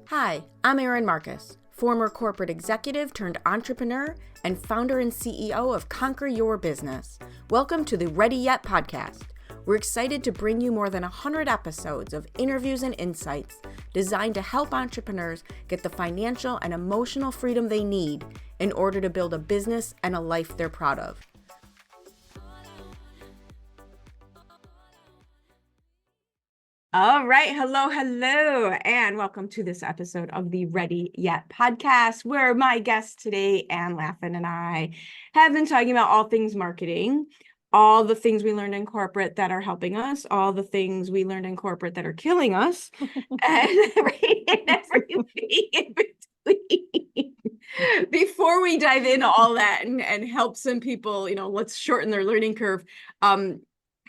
Hi, I'm Erin Marcus, former corporate executive turned entrepreneur and founder and CEO of Conquer Your Business. Welcome to the Ready Yet podcast. We're excited to bring you more than 100 episodes of interviews and insights designed to help entrepreneurs get the financial and emotional freedom they need in order to build a business and a life they're proud of. All right. Hello, and welcome to this episode of the Ready Yet podcast, where my guest today, Anne Laffin, and I have been talking about all things marketing, all the things we learned in corporate that are helping us, all the things we learned in corporate that are killing us, and everything in between. Before we dive into all that and help some people, let's shorten their learning curve.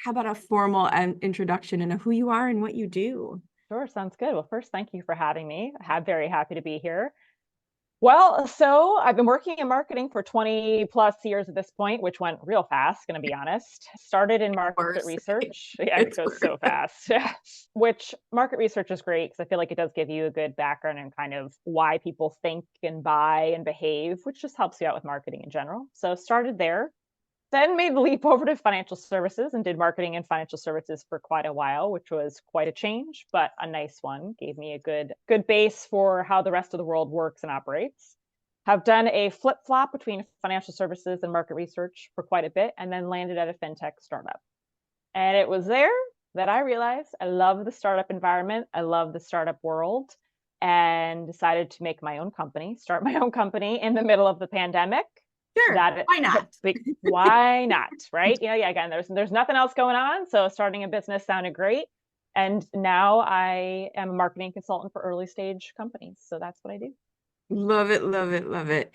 How about a formal introduction into who you are and what you do? Sure, sounds good. Well, first, thank you for having me. I'm very happy to be here. Well, so I've been working in marketing for 20 plus years at this point, which went real fast, going to be honest. Started in market research. Yeah, it goes so fast. Which market research is great because I feel like it does give you a good background and kind of why people think and buy and behave, which just helps you out with marketing in general. So started there. Then made the leap over to financial services and did marketing in financial services for quite a while, which was quite a change, but a nice one. Gave me a good base for how the rest of the world works and operates. Have done a flip-flop between financial services and market research for quite a bit, and then landed at a fintech startup. And it was there that I realized I love the startup environment. I love the startup world, and decided to make my own company, start my own company in the middle of the pandemic. Sure. Why not? Why not? Right? Yeah. Again, there's nothing else going on. So starting a business sounded great. And now I am a marketing consultant for early stage companies. So that's what I do. Love it, love it, love it.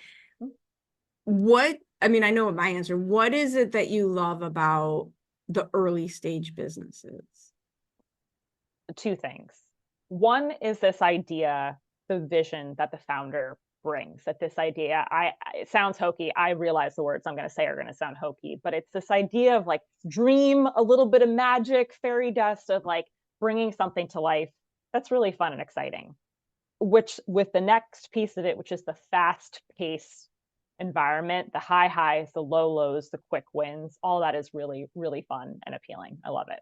I know what my answer. What is it that you love about the early stage businesses? Two things. One is this idea, the vision that the founder brings, that this idea, it sounds hokey. I realize the words I'm going to say are going to sound hokey, but it's this idea of like dream, a little bit of magic, fairy dust of like bringing something to life. That's really fun and exciting. Which with the next piece of it, which is the fast pace environment, the high highs, the low lows, the quick wins, all that is really, really fun and appealing. I love it.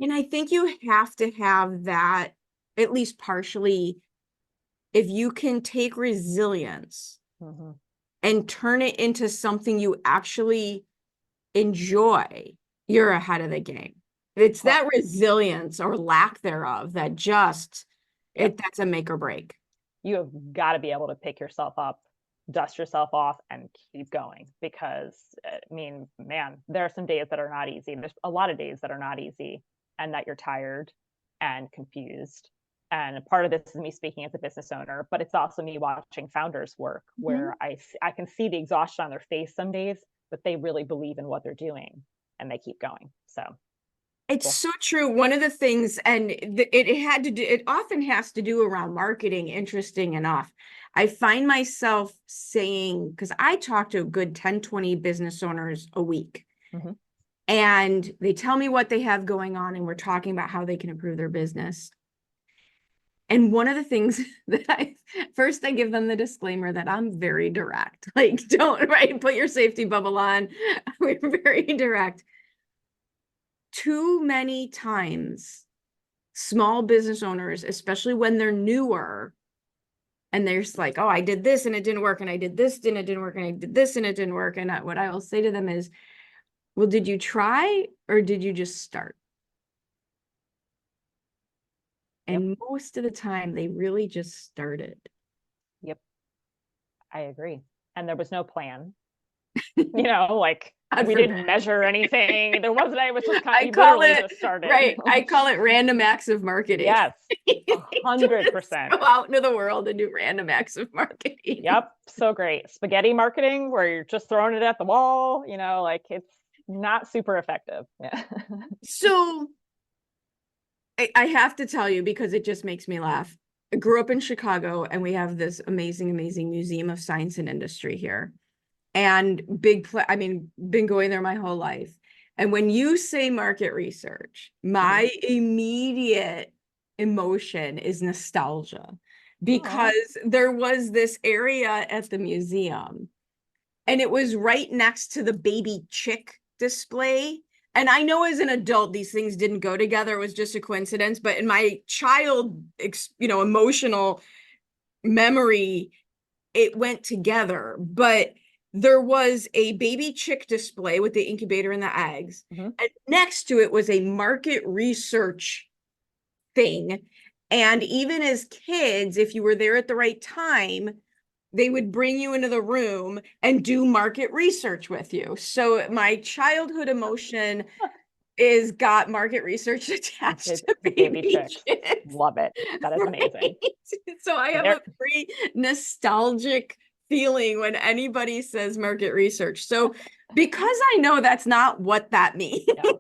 And I think you have to have that, at least partially, if you can take resilience and turn it into something you actually enjoy, you're ahead of the game. It's that resilience or lack thereof that that's a make or break. You have got to be able to pick yourself up, dust yourself off, and keep going, because man, there are some days that are not easy. There's a lot of days that are not easy, and that you're tired and confused. And part of this is me speaking as a business owner, but it's also me watching founders work, where I can see the exhaustion on their face some days, but they really believe in what they're doing and they keep going. So it's so true. One of the things, and it often has to do around marketing, interesting enough. I find myself saying, because I talk to a good 10, 20 business owners a week, and they tell me what they have going on, and we're talking about how they can improve their business. And one of the things that I give them the disclaimer that I'm very direct. Like, don't put your safety bubble on. We're very direct. Too many times, small business owners, especially when they're newer, and they're just like, oh, I did this and it didn't work, and I did this and it didn't work, and I did this and it didn't work. And what I will say to them is, well, did you try or did you just start? And most of the time, they really just started. Yep. I agree. And there was no plan. We didn't measure anything. There wasn't. It was just kind of just started. Right. I call it random acts of marketing. Yes. 100%. Go out into the world and do random acts of marketing. Yep. So great. Spaghetti marketing, where you're just throwing it at the wall, it's not super effective. Yeah. So I have to tell you, because it just makes me laugh. I grew up in Chicago, and we have this amazing, amazing Museum of Science and Industry here. And been going there my whole life. And when you say market research, my immediate emotion is nostalgia. Oh, because there was this area at the museum and it was right next to the baby chick display. And I know as an adult, these things didn't go together. It was just a coincidence. But in my child, emotional memory, it went together. But there was a baby chick display with the incubator and the eggs. mm-hmm. And next to it was a market research thing. And even as kids, if you were there at the right time, they would bring you into the room and do market research with you. So my childhood emotion is got market research attached It's to baby baby chicks. chicks. Love it. That is amazing. Right? So I have There, a very nostalgic feeling when anybody says market research. So because I know that's not what that means, no.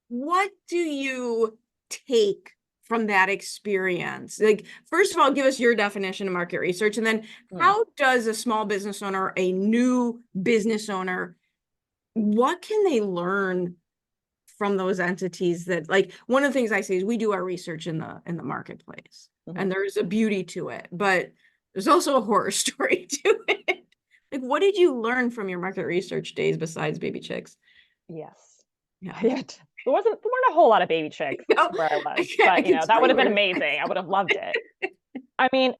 what do you take from that experience? Like, first of all, give us your definition of market research, and then how does a small business owner, a new business owner, what can they learn from those entities that, like, one of the things I say is we do our research in the marketplace, and there's a beauty to it, but there's also a horror story to it. Like, what did you learn from your market research days besides baby chicks? Yes. Yeah. There weren't a whole lot of baby chicks No, where I was, I but can that tell would you have been were. amazing. I would have loved it. I mean,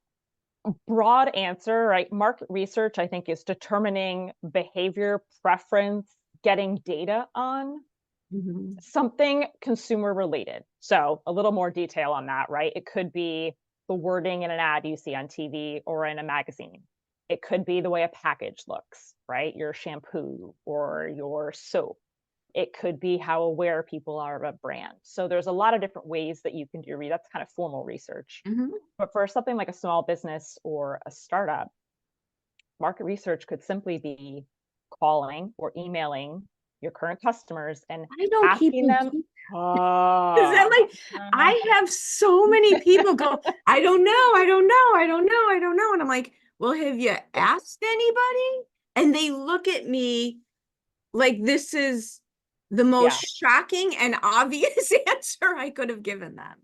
broad answer, right? Market research, I think, is determining behavior, preference, getting data on Mhm. something consumer related. So a little more detail on that, right? It could be the wording in an ad you see on TV or in a magazine. It could be the way a package looks, right? Your shampoo or your soap. It could be how aware people are of a brand. So there's a lot of different ways that you can do that's kind of formal research. Mhm. But for something like a small business or a startup, market research could simply be calling or emailing your current customers and I don't asking people them, do is that oh, like I have so many people go, I don't know, I don't know, I don't know, I don't know. And I'm like, well, have you asked anybody? And they look at me like this is the most yeah, shocking and obvious answer I could have given them.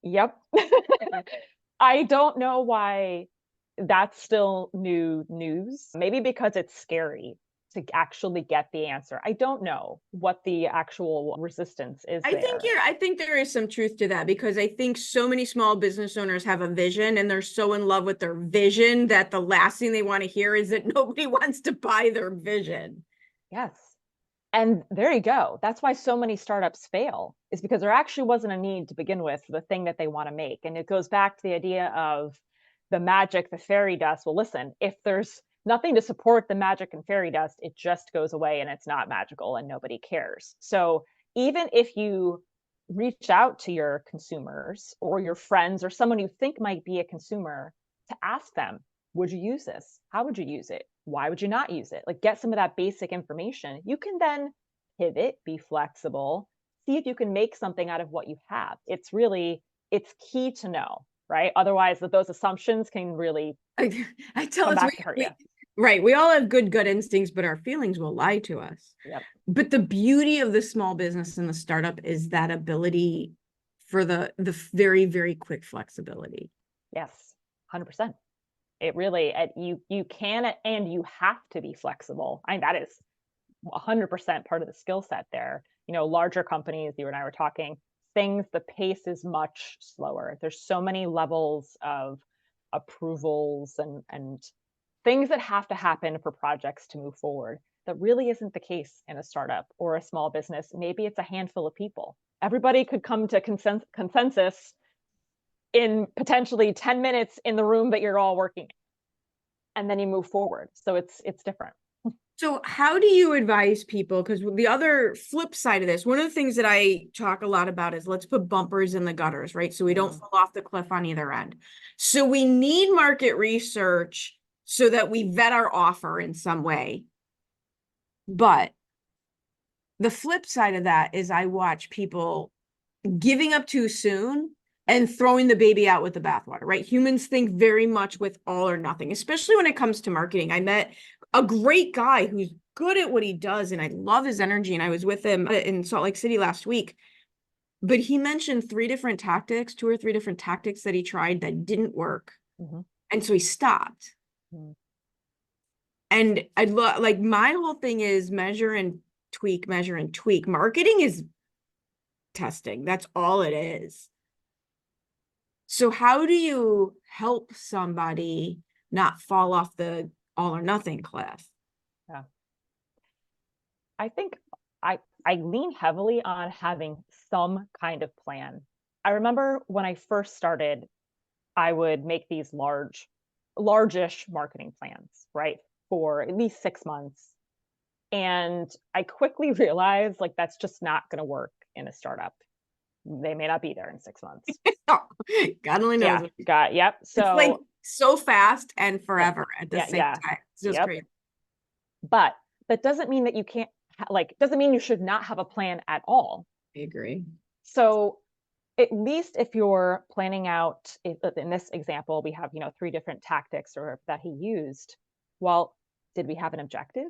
yep. I don't know why that's still new news. Maybe because it's scary to actually get the answer. I don't know what the actual resistance is there. I think there is some truth to that because I think so many small business owners have a vision and they're so in love with their vision that the last thing they want to hear is that nobody wants to buy their vision. Yes. And there you go. That's why so many startups fail, is because there actually wasn't a need to begin with for the thing that they want to make. And it goes back to the idea of the magic, the fairy dust. Well, listen, if there's nothing to support the magic and fairy dust, it just goes away and it's not magical and nobody cares. So even if you reach out to your consumers or your friends or someone you think might be a consumer to ask them, would you use this? How would you use it? Why would you not use it? Like, get some of that basic information. You can then pivot, be flexible, see if you can make something out of what you have. It's key to know, right? Otherwise, those assumptions can really I tell come us back to hurt you. right, we all have good gut instincts, but our feelings will lie to us. Yep. But the beauty of the small business and the startup is that ability for the very, very quick flexibility. Yes, 100%. It really, you can and you have to be flexible. I mean, that is 100% part of the skill set there. Larger companies, you and I were talking, the pace is much slower. There's so many levels of approvals and things that have to happen for projects to move forward. That really isn't the case in a startup or a small business. Maybe it's a handful of people. Everybody could come to consensus in potentially 10 minutes in the room that you're all working in, and then you move forward. So it's different. So how do you advise people? Because the other flip side of this, one of the things that I talk a lot about is let's put bumpers in the gutters, right? So we don't fall off the cliff on either end. So we need market research so that we vet our offer in some way. But the flip side of that is I watch people giving up too soon and throwing the baby out with the bathwater, right? Humans think very much with all or nothing, especially when it comes to marketing. I met a great guy who's good at what he does, and I love his energy. And I was with him in Salt Lake City last week. But he mentioned 2 or 3 different tactics that he tried that didn't work. Mm-hmm. And so he stopped. Mm-hmm. And like my whole thing is measure and tweak, measure and tweak. Marketing is testing. That's all it is. So how do you help somebody not fall off the all or nothing cliff? Yeah. I think I lean heavily on having some kind of plan. I remember when I first started, I would make these largish marketing plans, right? For at least 6 months. And I quickly realized like that's just not going to work in a startup. They may not be there in 6 months. Oh, God only knows. Yeah, yep. It's like So so fast and yeah, forever at the same yeah. time. It's just Yep. crazy. But that doesn't mean that you can't doesn't mean you should not have a plan at all. I agree. So at least if you're planning out, in this example, we have, 3 different tactics or that he used. Well, did we have an objective?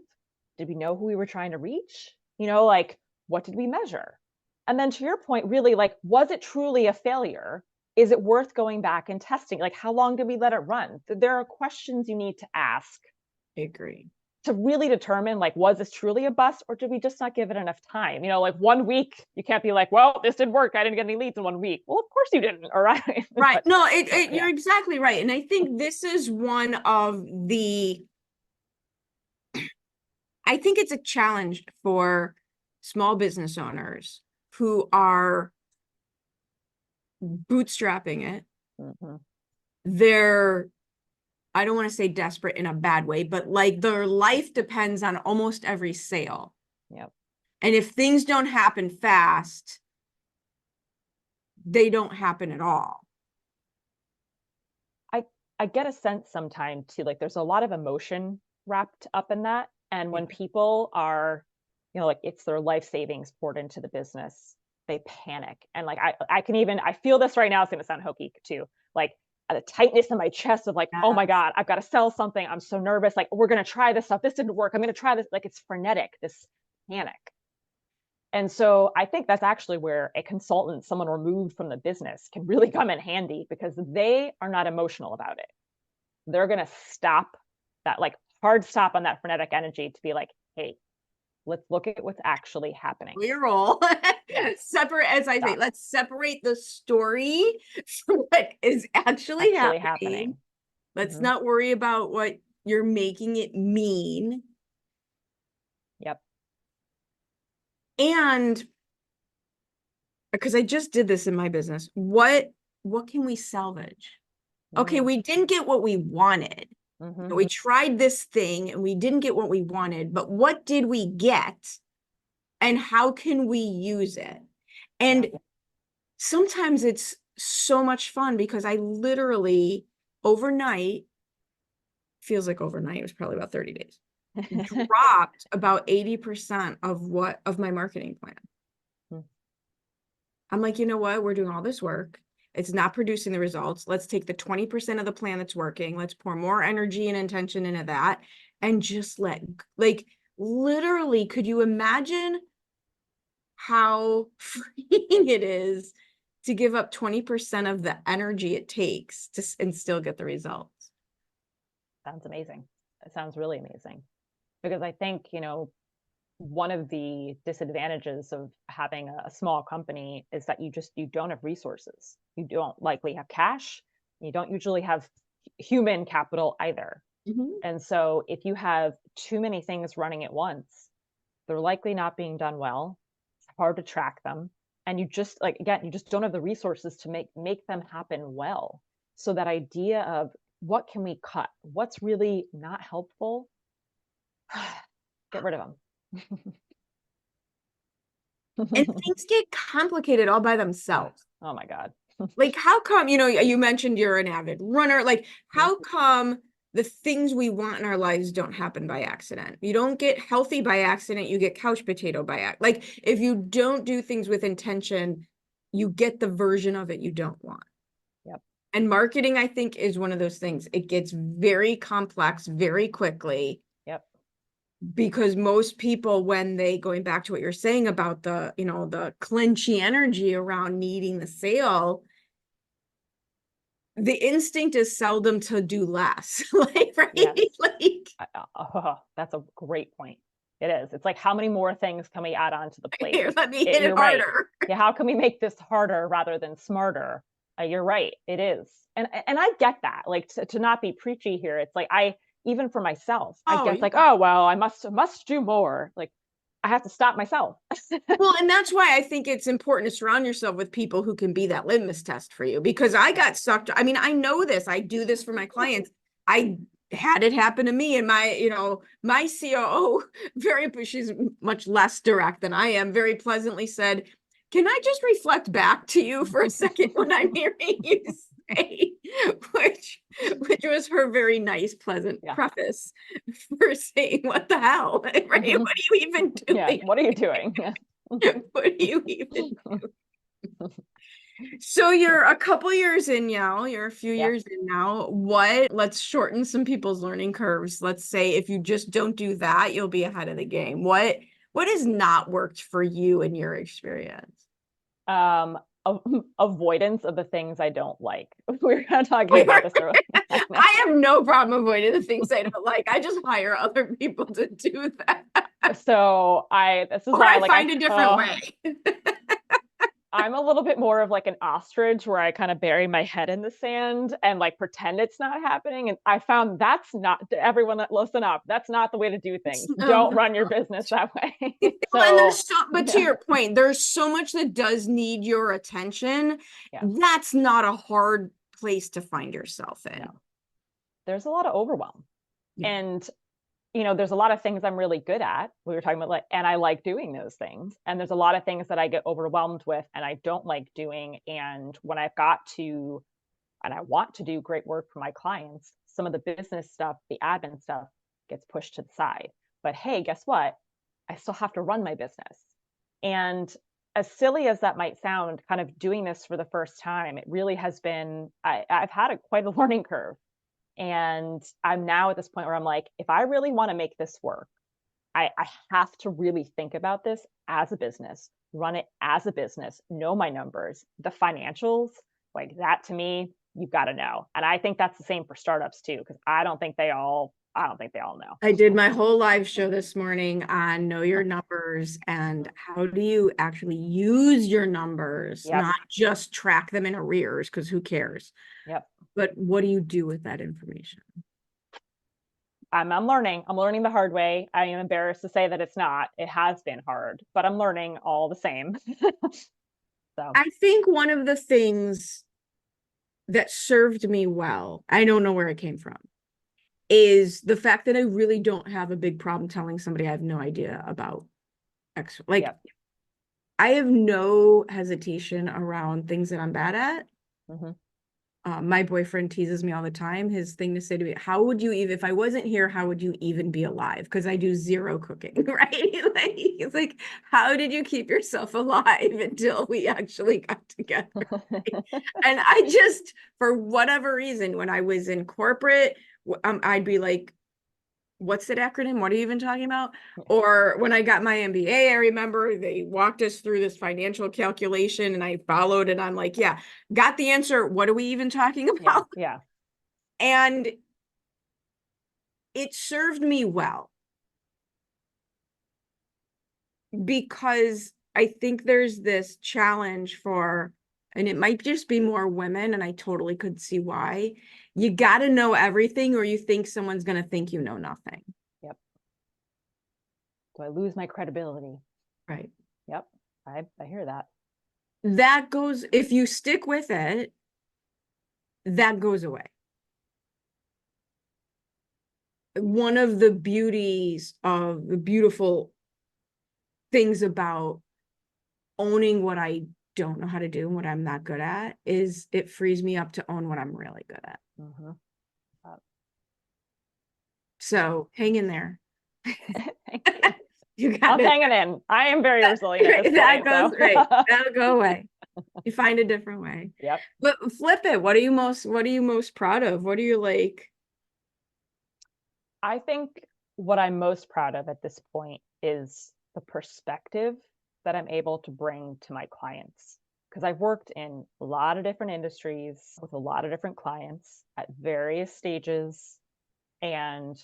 Did we know who we were trying to reach? Like, what did we measure? And then to your point, really, like, was it truly a failure? Is it worth going back and testing? Like, how long did we let it run? There are questions you need to ask I agree. to really determine, like, was this truly a bust or did we just not give it enough time? Like 1 week, you can't be like, well, this didn't work. I didn't get any leads in 1 week. Well, of course you didn't. All right. Right. But, No, yeah. you're exactly right. And I think this is one of I think it's a challenge for small business owners who are bootstrapping it. Mm-hmm. They're, I don't want to say desperate in a bad way, but like their life depends on almost every sale. Yep. And if things don't happen fast, they don't happen at all. I get a sense sometimes too, like there's a lot of emotion wrapped up in that. And when people are, like it's their life savings poured into the business, they panic. And like I feel this right now, it's gonna sound hokey too. Like the tightness in my chest of like, oh my God, I've got to sell something. I'm so nervous. Like, we're gonna try this stuff. This didn't work. I'm gonna try this. Like it's frenetic, this panic. And so I think that's actually where a consultant, someone removed from the business, can really come in handy because they are not emotional about it. They're going to stop that, like hard stop on that frenetic energy to be like, hey, let's look at what's actually happening. Clear roll. Separate, as I say, let's separate the story from what is actually happening. Let's not worry about what you're making it mean. Yep. And because I just did this in my business, what can we salvage? Okay, we didn't get what we wanted. We tried this thing and we didn't get what we wanted, but what did we get? And how can we use it? And sometimes it's so much fun because I literally overnight, feels like overnight, it was probably about 30 days, dropped about 80% of my marketing plan. I'm like, you know what? We're doing all this work. It's not producing the results. Let's take the 20% of the plan that's working. Let's pour more energy and intention into that and just like, literally, could you imagine how freeing it is to give up 20% of the energy it takes and still get the results? Sounds amazing. It sounds really amazing. Because I think, one of the disadvantages of having a small company is that you don't have resources. You don't likely have cash. You don't usually have human capital either. And so if you have too many things running at once, they're likely not being done well. It's hard to track them. And you just you just don't have the resources to make them happen well. So that idea of what can we cut? What's really not helpful? Get rid of them. And things get complicated all by themselves. Oh my God. Like, how come, you mentioned you're an avid runner. Like, how come the things we want in our lives don't happen by accident? You don't get healthy by accident. You get couch potato by accident. Like, if you don't do things with intention, you get the version of it you don't want. Yep. And marketing, I think, is one of those things. It gets very complex very quickly. Yep. because most people, when they, going back to what you're saying about the, you know, the clinchy energy around needing the sale, the instinct is seldom to do less. Like, right? Yes. Like, That's a great point. It is. It's like, how many more things can we add on to the plate? here, let me hit it You're right. harder. Yeah, how can we make this harder rather than smarter? You're right. It is. And I get that. Like, to not be preachy here, it's like, even for myself, I Oh, guess, like, yeah. oh well, I must do more. Like, I have to stop myself. Well, and that's why I think it's important to surround yourself with people who can be that litmus test for you, because I got sucked. I mean, I know this. I do this for my clients. I had it happen to me, and my, you know, my COO, she's much less direct than I am, very pleasantly said, "Can I just reflect back to you for a second when I'm hearing you say," which was her very nice, pleasant Yeah. preface for saying, "What the hell, right? What are you even Yeah. doing? What are you doing? Yeah. What do you even do?" So you're a couple years in now, you're a few Yeah. years in now. Let's shorten some people's learning curves. Let's say if you just don't do that, you'll be ahead of the game. What has not worked for you in your experience? Um, avoidance of the things I don't like. We were kind of talking about this earlier. I have no problem avoiding the things I don't like. I just hire other people to do that. So this is Or why, I like, find a different way. I'm a little bit more of like an ostrich where I kind of bury my head in the sand and like pretend it's not happening. And I found that's not, everyone that listen up, that's not the way to do things. Don't run your business that way. Well, and So but to yeah, your point, there's so much that does need your attention. yeah, That's not a hard place to find yourself in. no, there's a lot of overwhelm. Yeah. And there's a lot of things I'm really good at. We were talking about, like, and I like doing those things. And there's a lot of things that I get overwhelmed with and I don't like doing. And when I've got to, and I want to do great work for my clients, some of the business stuff, the admin stuff gets pushed to the side. But hey, guess what? I still have to run my business. And as silly as that might sound, kind of doing this for the first time, it really has been, I've had quite a learning curve. And I'm now at this point where I'm like, if I really want to make this work, I have to really think about this as a business, run it as a business, know my numbers, the financials, like that to me, you've got to know. And I think that's the same for startups too, because I don't think they all know. I did my whole live show this morning on know your numbers and how do you actually use your numbers, Yep. not just track them in arrears, because who cares? Yep. But what do you do with that information? I'm learning. I'm learning the hard way. I am embarrassed to say that it's not. It has been hard, but I'm learning all the same. So I think one of the things that served me well, I don't know where it came from, is the fact that I really don't have a big problem telling somebody I have no idea about X. Like, yep. I have no hesitation around things that I'm bad at. Mm-hmm. My boyfriend teases me all the time. His thing to say to me, how would you even, if I wasn't here, how would you even be alive? Because I do zero cooking, right? Like, it's like, how did you keep yourself alive until we actually got together? And I just, for whatever reason, when I was in corporate, I'd be like, what's that acronym? What are you even talking about? Or when I got my MBA, I remember they walked us through this financial calculation and I followed and I'm like, yeah, got the answer. What are we even talking about? Yeah. And it served me well because I think there's this challenge for, and it might just be more women, and I totally could see why. You got to know everything or you think someone's going to think you know nothing. Yep. Do I lose my credibility? Right. Yep. I hear that. That goes, if you stick with it, that goes away. One of the beautiful things about owning what I don't know how to do and what I'm not good at is it frees me up to own what I'm really good at. Mm-hmm. So hang in there. Thank you. You got I'm it. hanging in. I am very resilient at this That point. goes So. right. That'll go away. You find a different way. Yep. But flip it. What are you most proud of? What are you like? I think what I'm most proud of at this point is the perspective that I'm able to bring to my clients. Because I've worked in a lot of different industries with a lot of different clients at various stages. And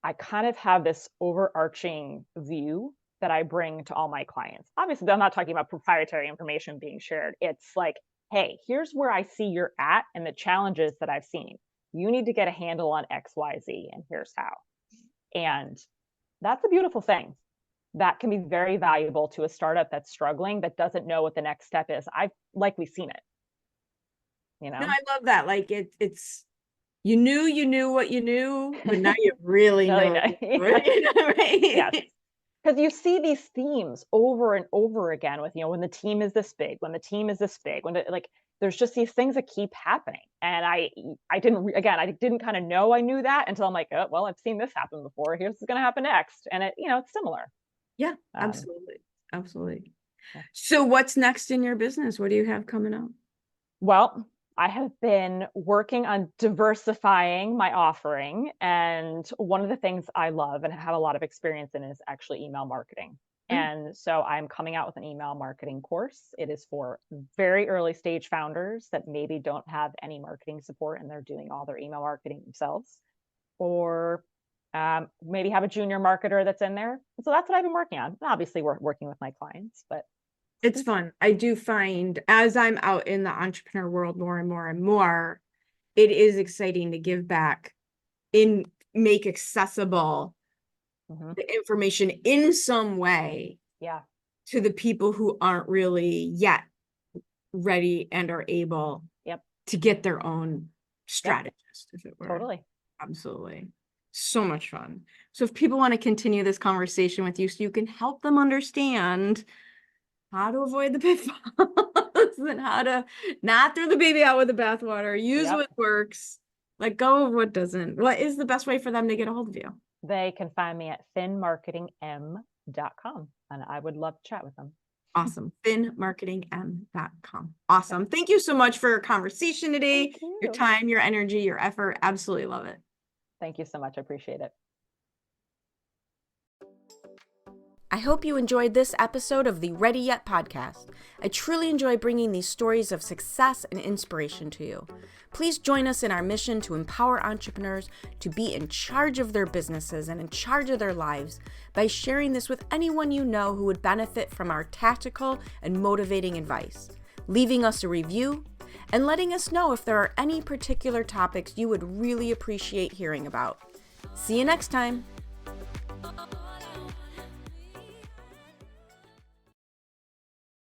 I kind of have this overarching view that I bring to all my clients. Obviously, I'm not talking about proprietary information being shared. It's like, hey, here's where I see you're at and the challenges that I've seen. You need to get a handle on XYZ, and here's how. And that's a beautiful thing. That can be very valuable to a startup that's struggling, that doesn't know what the next step is. I've likely seen it, you No, know? I love that. Like it's you knew what you knew, but now you really Really know. nice. Yes. Right? Because you see these themes over and over again with, when the team is this big, when the team is this big, like there's just these things that keep happening. And I didn't kind of know I knew that until I'm like, oh, well, I've seen this happen before. Here's what's going to happen next. And it's similar. Yeah, Um, absolutely. Absolutely. yeah. So what's next in your business? What do you have coming up? Well, I have been working on diversifying my offering. And one of the things I love and have a lot of experience in is actually email marketing. Mm, And so I'm coming out with an email marketing course. It is for very early stage founders that maybe don't have any marketing support and they're doing all their email marketing themselves, or maybe have a junior marketer that's in there. So that's what I've been working on. Obviously, we're working with my clients, but it's fun. I do find as I'm out in the entrepreneur world more and more and more, it is exciting to give back in make accessible mhm. the information in some way Yeah, to the people who aren't really yet ready and are able yep, to get their own yep, strategist, if it were. totally. Absolutely. So much fun. So if people want to continue this conversation with you so you can help them understand how to avoid the pitfalls and how to not throw the baby out with the bathwater, use Yep. what works, let go of what doesn't. What is the best way for them to get a hold of you? They can find me at finmarketingm.com, and I would love to chat with them. Awesome. finmarketingm.com. Awesome. Thank you so much for your conversation today, Thank you. your time, your energy, your effort. Absolutely love it. Thank you so much. I appreciate it. I hope you enjoyed this episode of the Ready Yet podcast. I truly enjoy bringing these stories of success and inspiration to you. Please join us in our mission to empower entrepreneurs to be in charge of their businesses and in charge of their lives by sharing this with anyone you know who would benefit from our tactical and motivating advice, leaving us a review, and letting us know if there are any particular topics you would really appreciate hearing about. See you next time.